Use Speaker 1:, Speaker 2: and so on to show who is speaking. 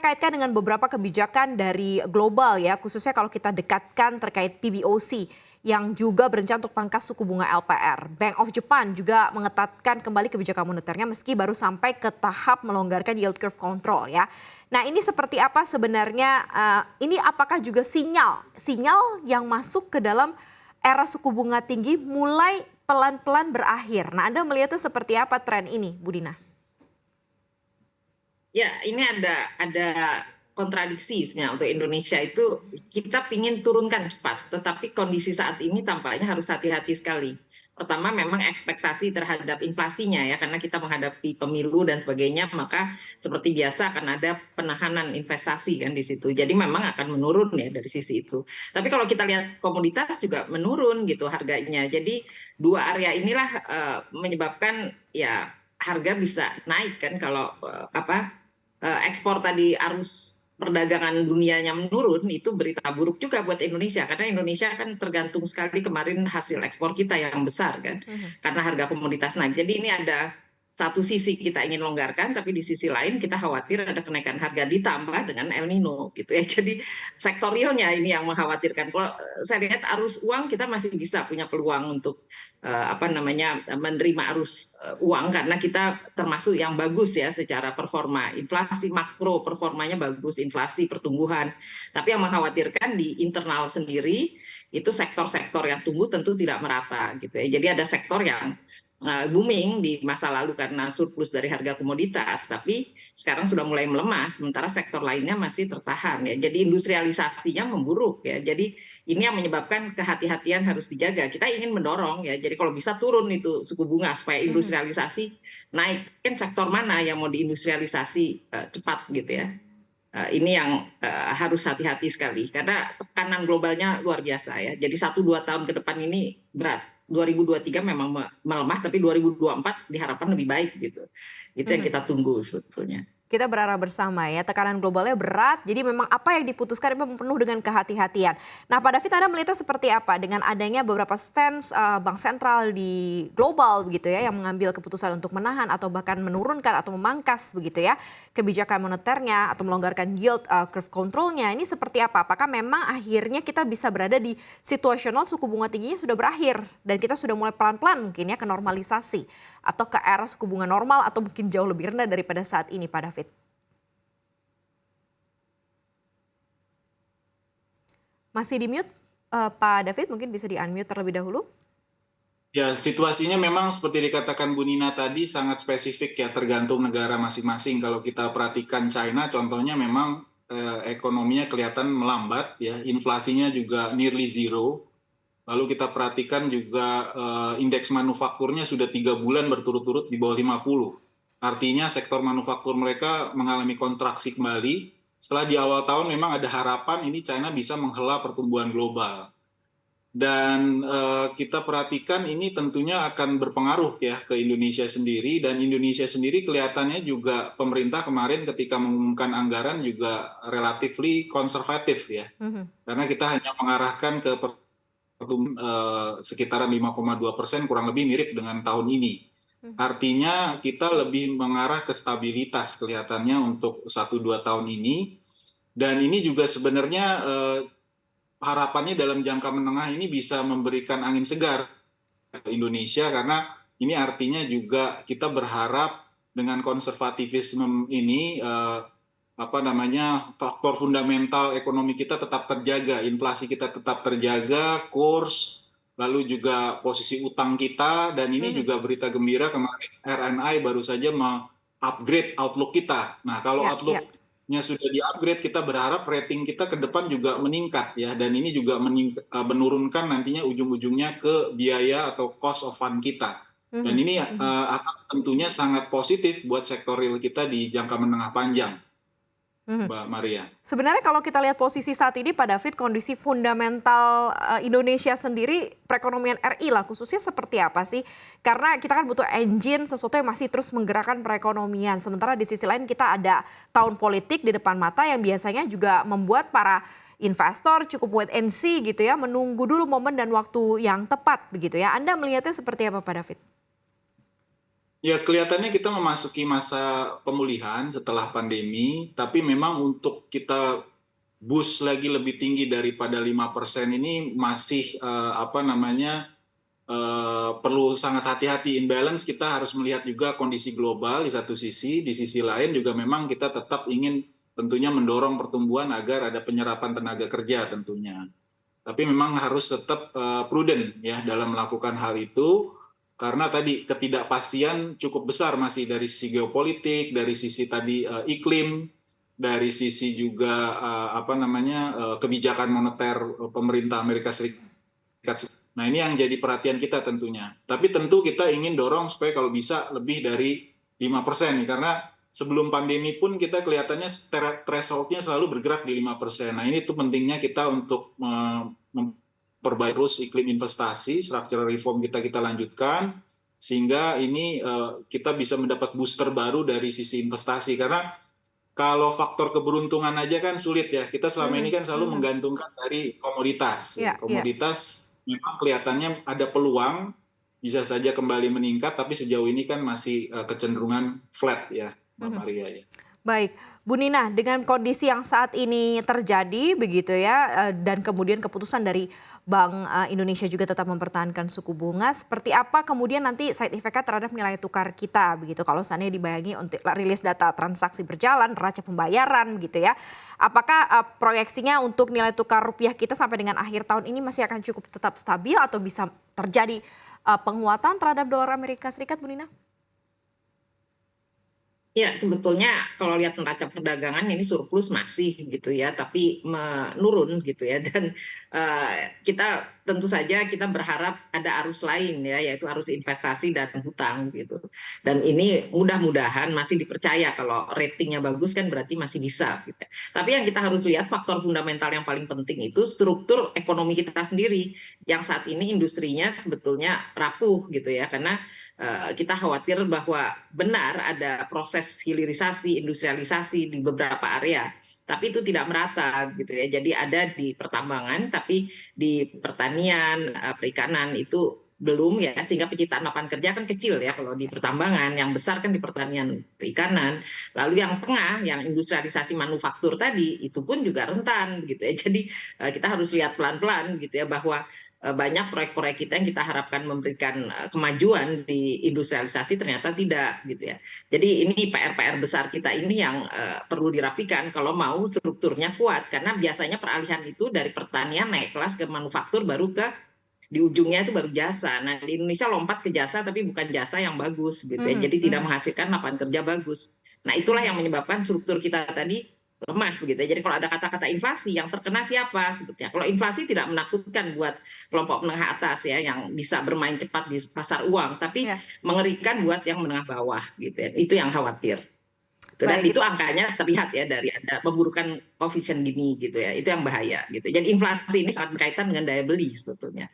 Speaker 1: kaitkan dengan beberapa kebijakan dari global ya, khususnya kalau kita dekatkan terkait PBOC yang juga berencana untuk pangkas suku bunga LPR. Bank of Japan juga mengetatkan kembali kebijakan moneternya meski baru sampai ke tahap melonggarkan yield curve control ya. Nah ini seperti apa sebenarnya, ini apakah juga sinyal yang masuk ke dalam era suku bunga tinggi mulai pelan-pelan berakhir. Nah Anda melihatnya seperti apa tren ini Bu Dina?
Speaker 2: Ya, ini ada kontradiksi sebenarnya untuk Indonesia itu kita pingin turunkan cepat, tetapi kondisi saat ini tampaknya harus hati-hati sekali. Pertama memang ekspektasi terhadap inflasinya ya, karena kita menghadapi pemilu dan sebagainya, maka seperti biasa akan ada penahanan investasi kan di situ. Jadi memang akan menurun ya dari sisi itu. Tapi kalau kita lihat komoditas juga menurun gitu harganya. Jadi dua area inilah menyebabkan ya harga bisa naik kan kalau ekspor tadi arus perdagangan dunianya menurun, itu berita buruk juga buat Indonesia karena Indonesia kan tergantung sekali kemarin hasil ekspor kita yang besar kan karena harga komoditas naik. Jadi ini ada satu sisi kita ingin longgarkan, tapi di sisi lain kita khawatir ada kenaikan harga ditambah dengan El Nino gitu ya. Jadi sektorialnya ini yang mengkhawatirkan. Kalau saya lihat arus uang kita masih bisa punya peluang untuk menerima arus uang karena kita termasuk yang bagus ya secara performa. Inflasi makro performanya bagus, inflasi pertumbuhan. Tapi yang mengkhawatirkan di internal sendiri itu sektor-sektor yang tumbuh tentu tidak merata gitu ya. Jadi ada sektor yang booming di masa lalu karena surplus dari harga komoditas, tapi sekarang sudah mulai melemah, sementara sektor lainnya masih tertahan ya. Jadi industrialisasinya memburuk ya. Jadi ini yang menyebabkan kehati-hatian harus dijaga. Kita ingin mendorong ya. Jadi kalau bisa turun itu suku bunga supaya industrialisasi naik. Kan sektor mana yang mau diindustrialisasi cepat gitu ya. Ini yang harus hati-hati sekali karena tekanan globalnya luar biasa ya. Jadi 1-2 tahun ke depan ini berat. 2023 memang melemah, tapi 2024 diharapkan lebih baik gitu. Itu yang kita tunggu sebetulnya.
Speaker 1: Kita berharap bersama ya, tekanan globalnya berat, jadi memang apa yang diputuskan memang penuh dengan kehati-hatian. Nah Pak David, Anda melihatnya seperti apa dengan adanya beberapa stance bank sentral di global begitu ya, yang mengambil keputusan untuk menahan atau bahkan menurunkan atau memangkas begitu ya kebijakan moneternya atau melonggarkan yield curve controlnya, ini seperti apa? Apakah memang akhirnya kita bisa berada di situasional suku bunga tingginya sudah berakhir dan kita sudah mulai pelan-pelan mungkin ya ke normalisasi atau ke era suku bunga normal atau mungkin jauh lebih rendah daripada saat ini Pak David? Masih di mute, Pak David mungkin bisa di unmute terlebih dahulu.
Speaker 3: Ya, situasinya memang seperti dikatakan Bu Nina tadi sangat spesifik ya, tergantung negara masing-masing. Kalau kita perhatikan China contohnya memang ekonominya kelihatan melambat ya, inflasinya juga nearly zero. Lalu kita perhatikan juga indeks manufakturnya sudah 3 bulan berturut-turut di bawah 50. Artinya sektor manufaktur mereka mengalami kontraksi kembali. Setelah di awal tahun memang ada harapan ini China bisa menghela pertumbuhan global. Dan kita perhatikan ini tentunya akan berpengaruh ya ke Indonesia sendiri. Dan Indonesia sendiri kelihatannya juga pemerintah kemarin ketika mengumumkan anggaran juga relatively konservatif ya. Karena kita hanya mengarahkan ke sekitaran 5,2%, kurang lebih mirip dengan tahun ini. Artinya kita lebih mengarah ke stabilitas kelihatannya untuk 1-2 tahun ini. Dan ini juga sebenarnya harapannya dalam jangka menengah ini bisa memberikan angin segar ke Indonesia, karena ini artinya juga kita berharap dengan konservatifisme ini faktor fundamental ekonomi kita tetap terjaga, inflasi kita tetap terjaga, kurs, lalu juga posisi utang kita, dan ini juga berita gembira kemarin RNI baru saja meng-upgrade outlook kita. Nah kalau outlooknya sudah di-upgrade, kita berharap rating kita ke depan juga meningkat ya, dan ini juga menurunkan nantinya ujung-ujungnya ke biaya atau cost of fund kita. Dan ini akan tentunya sangat positif buat sektor real kita di jangka menengah panjang. Mbak Maria.
Speaker 1: Sebenarnya kalau kita lihat posisi saat ini Pak David, kondisi fundamental Indonesia sendiri, perekonomian RI lah khususnya seperti apa sih? Karena kita kan butuh engine, sesuatu yang masih terus menggerakkan perekonomian. Sementara di sisi lain kita ada tahun politik di depan mata yang biasanya juga membuat para investor cukup wait and see gitu ya, menunggu dulu momen dan waktu yang tepat begitu ya. Anda melihatnya seperti apa Pak David?
Speaker 3: Ya, kelihatannya kita memasuki masa pemulihan setelah pandemi, tapi memang untuk kita boost lagi lebih tinggi daripada 5% ini masih apa namanya perlu sangat hati-hati. Imbalance, kita harus melihat juga kondisi global di sisi lain juga memang kita tetap ingin tentunya mendorong pertumbuhan agar ada penyerapan tenaga kerja tentunya. Tapi memang harus tetap prudent ya dalam melakukan hal itu, karena tadi ketidakpastian cukup besar masih dari sisi geopolitik, dari sisi tadi iklim, dari sisi juga apa namanya kebijakan moneter pemerintah Amerika Serikat. Nah, ini yang jadi perhatian kita tentunya. Tapi tentu kita ingin dorong supaya kalau bisa lebih dari 5% nih, karena sebelum pandemi pun kita kelihatannya threshold-nya selalu bergerak di 5%. Nah, ini tuh pentingnya kita untuk memperbaiki terus iklim investasi, structural reform kita lanjutkan, sehingga ini kita bisa mendapat booster baru dari sisi investasi. Karena kalau faktor keberuntungan aja kan sulit ya. Kita selama ini kan selalu menggantungkan dari komoditas.
Speaker 1: Ya, ya.
Speaker 3: Komoditas memang kelihatannya ada peluang bisa saja kembali meningkat, tapi sejauh ini kan masih kecenderungan flat ya, Mbak Maria ya.
Speaker 1: Baik, Bu Nina, dengan kondisi yang saat ini terjadi begitu ya, dan kemudian keputusan dari Bank Indonesia juga tetap mempertahankan suku bunga, seperti apa kemudian nanti side effect-nya terhadap nilai tukar kita begitu? Kalau seandainya dibayangi untuk rilis data transaksi berjalan, neraca pembayaran begitu ya, apakah proyeksinya untuk nilai tukar rupiah kita sampai dengan akhir tahun ini masih akan cukup tetap stabil atau bisa terjadi penguatan terhadap dolar Amerika Serikat, Bu Nina?
Speaker 2: Ya, sebetulnya kalau lihat neraca perdagangan ini surplus masih gitu ya, tapi menurun gitu ya. Dan kita tentu saja kita berharap ada arus lain ya, yaitu arus investasi dan hutang gitu. Dan ini mudah-mudahan masih dipercaya, kalau ratingnya bagus kan berarti masih bisa gitu. Tapi yang kita harus lihat faktor fundamental yang paling penting itu struktur ekonomi kita sendiri, yang saat ini industrinya sebetulnya rapuh gitu ya, karena kita khawatir bahwa benar ada proses hilirisasi, industrialisasi di beberapa area, tapi itu tidak merata gitu ya. Jadi ada di pertambangan, tapi di pertanian, perikanan itu belum ya, sehingga penciptaan lapangan kerja kan kecil ya kalau di pertambangan, yang besar kan di pertanian, perikanan. Lalu yang tengah, yang industrialisasi manufaktur tadi, itu pun juga rentan gitu ya. Jadi kita harus lihat pelan-pelan gitu ya, bahwa banyak proyek-proyek kita yang kita harapkan memberikan kemajuan di industrialisasi ternyata tidak gitu ya. Jadi ini PR-PR besar kita ini yang perlu dirapikan kalau mau strukturnya kuat, karena biasanya peralihan itu dari pertanian naik kelas ke manufaktur, baru ke di ujungnya itu baru jasa. Nah, di Indonesia lompat ke jasa tapi bukan jasa yang bagus gitu ya. Jadi tidak menghasilkan lapangan kerja bagus. Nah, itulah yang menyebabkan struktur kita tadi lemah begitu ya. Jadi kalau ada kata-kata inflasi, yang terkena siapa sebetulnya? Kalau inflasi tidak menakutkan buat kelompok menengah atas ya, yang bisa bermain cepat di pasar uang, tapi mengerikan buat yang menengah bawah gitu ya. Itu yang khawatir. Dan itu angkanya terlihat ya dari ada pemburukan koefisien gini gitu ya. Itu yang bahaya gitu. Jadi inflasi ini sangat berkaitan dengan daya beli sebetulnya.